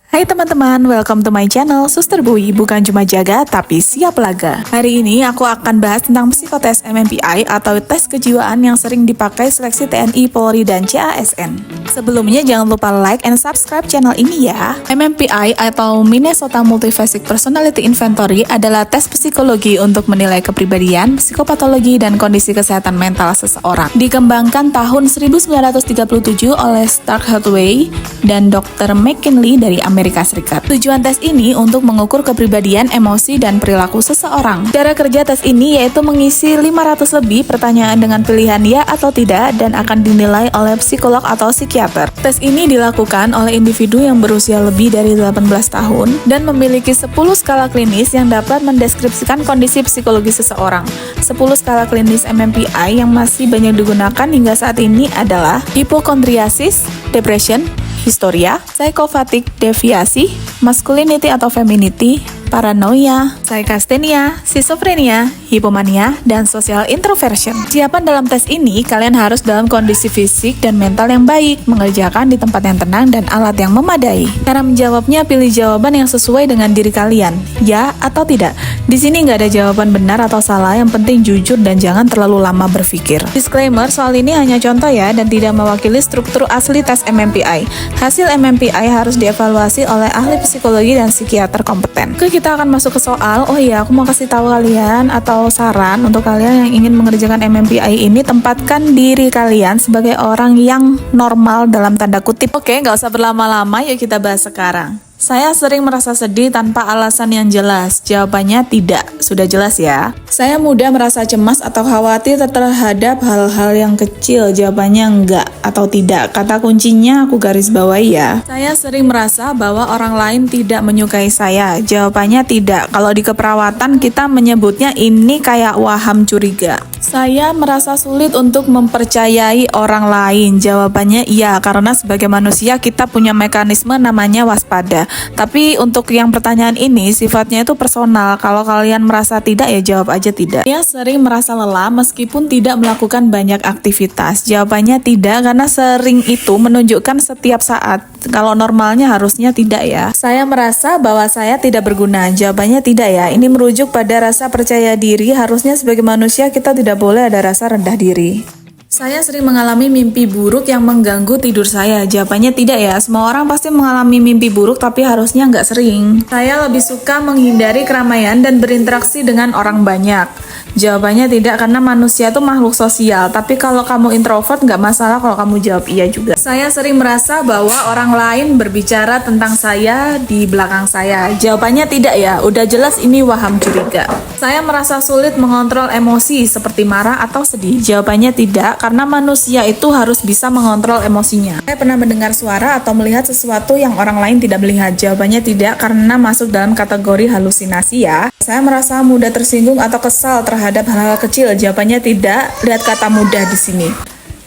Hai teman-teman, welcome to my channel Suster Bui, bukan cuma jaga tapi siap laga. Hari ini aku akan bahas tentang psikotes MMPI atau tes kejiwaan yang sering dipakai seleksi TNI, Polri, dan CASN. Sebelumnya jangan lupa like and subscribe channel ini ya. MMPI atau Minnesota Multiphasic Personality Inventory adalah tes psikologi untuk menilai kepribadian, psikopatologi, dan kondisi kesehatan mental seseorang. Dikembangkan tahun 1937 oleh Stark Hathaway dan Dr. McKinley dari Amerika Serikat. Tujuan tes ini untuk mengukur kepribadian, emosi, dan perilaku seseorang. Cara kerja tes ini yaitu mengisi 500 lebih pertanyaan dengan pilihan ya atau tidak dan akan dinilai oleh psikolog atau psikiater. Tes ini dilakukan oleh individu yang berusia lebih dari 18 tahun dan memiliki 10 skala klinis yang dapat mendeskripsikan kondisi psikologi seseorang. 10 skala klinis MMPI yang masih banyak digunakan hingga saat ini adalah hipokondriasis, depression, histeria, psychopathic deviasi, masculinity atau femininity, paranoia, psychasthenia, schizophrenia, hipomania, dan social introversion. Persiapan dalam tes ini, kalian harus dalam kondisi fisik dan mental yang baik, mengerjakan di tempat yang tenang dan alat yang memadai. Cara menjawabnya, pilih jawaban yang sesuai dengan diri kalian, ya atau tidak. Di sini nggak ada jawaban benar atau salah, yang penting jujur dan jangan terlalu lama berpikir. Disclaimer, soal ini hanya contoh ya, dan tidak mewakili struktur asli tes MMPI. Hasil MMPI harus dievaluasi oleh ahli psikologi dan psikiater kompeten. Kita akan masuk ke soal. Oh iya, aku mau kasih tahu kalian atau saran untuk kalian yang ingin mengerjakan MMPI ini, tempatkan diri kalian sebagai orang yang normal dalam tanda kutip. Oke, nggak usah berlama-lama, yuk kita bahas sekarang. Saya sering merasa sedih tanpa alasan yang jelas. Jawabannya tidak. Sudah jelas ya. Saya mudah merasa cemas atau khawatir terhadap hal-hal yang kecil. Jawabannya enggak atau tidak. Kata kuncinya aku garis bawahi ya. Saya sering merasa bahwa orang lain tidak menyukai saya. Jawabannya tidak. Kalau di keperawatan kita menyebutnya ini kayak waham curiga. Saya merasa sulit untuk mempercayai orang lain. Jawabannya iya, karena sebagai manusia kita punya mekanisme namanya waspada. Tapi untuk yang pertanyaan ini sifatnya itu personal. Kalau kalian merasa tidak ya jawab aja tidak. Saya sering merasa lelah meskipun tidak melakukan banyak aktivitas. Jawabannya tidak, karena sering itu menunjukkan setiap saat. Kalau normalnya harusnya tidak ya. Saya merasa bahwa saya tidak berguna. Jawabannya tidak ya. Ini merujuk pada rasa percaya diri. Harusnya sebagai manusia kita tidak boleh ada rasa rendah diri. Saya sering mengalami mimpi buruk yang mengganggu tidur saya. Jawabannya tidak ya. Semua orang pasti mengalami mimpi buruk, tapi harusnya nggak sering. Saya lebih suka menghindari keramaian dan berinteraksi dengan orang banyak. Jawabannya tidak, karena manusia itu makhluk sosial. Tapi kalau kamu introvert nggak masalah kalau kamu jawab iya juga. Saya sering merasa bahwa orang lain berbicara tentang saya di belakang saya. Jawabannya tidak ya. Udah jelas ini waham curiga. Saya merasa sulit mengontrol emosi seperti marah atau sedih. Jawabannya tidak, karena manusia itu harus bisa mengontrol emosinya. Saya pernah mendengar suara atau melihat sesuatu yang orang lain tidak melihat. Jawabannya tidak, karena masuk dalam kategori halusinasi ya. Saya merasa mudah tersinggung atau kesal terhadap hal-hal kecil. Jawabannya tidak. Lihat kata mudah di sini.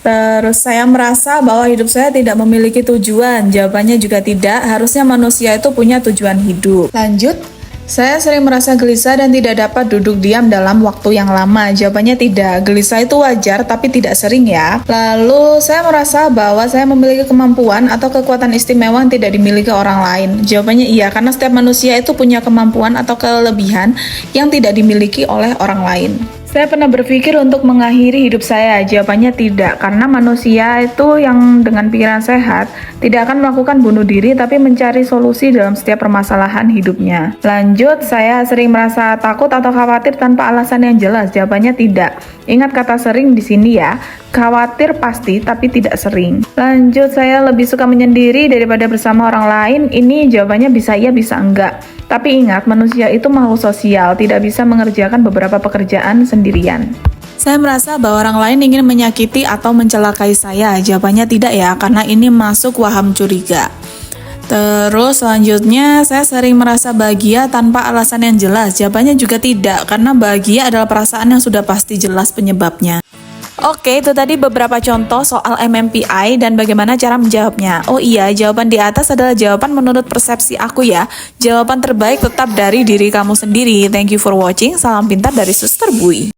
Terus saya merasa bahwa hidup saya tidak memiliki tujuan. Jawabannya juga tidak. Harusnya manusia itu punya tujuan hidup. Lanjut. Saya sering merasa gelisah dan tidak dapat duduk diam dalam waktu yang lama. Jawabannya tidak. Gelisah itu wajar tapi tidak sering ya. Lalu saya merasa bahwa saya memiliki kemampuan atau kekuatan istimewa yang tidak dimiliki orang lain. Jawabannya iya, karena setiap manusia itu punya kemampuan atau kelebihan yang tidak dimiliki oleh orang lain. Saya pernah berpikir untuk mengakhiri hidup saya. Jawabannya tidak, karena manusia itu yang dengan pikiran sehat tidak akan melakukan bunuh diri, tapi mencari solusi dalam setiap permasalahan hidupnya. Lanjut, saya sering merasa takut atau khawatir tanpa alasan yang jelas. Jawabannya tidak. Ingat kata sering di sini ya. Khawatir pasti, tapi tidak sering. Lanjut, saya lebih suka menyendiri daripada bersama orang lain. Ini jawabannya bisa iya, bisa enggak. Tapi ingat, manusia itu makhluk sosial, tidak bisa mengerjakan beberapa pekerjaan sendirian. Saya merasa bahwa orang lain ingin menyakiti atau mencelakai saya. Jawabannya tidak ya, karena ini masuk waham curiga. Terus selanjutnya, saya sering merasa bahagia tanpa alasan yang jelas. Jawabannya juga tidak, karena bahagia adalah perasaan yang sudah pasti jelas penyebabnya. Oke, itu tadi beberapa contoh soal MMPI dan bagaimana cara menjawabnya. Oh iya, jawaban di atas adalah jawaban menurut persepsi aku ya. Jawaban terbaik tetap dari diri kamu sendiri. Thank you for watching. Salam pintar dari Suster Bui.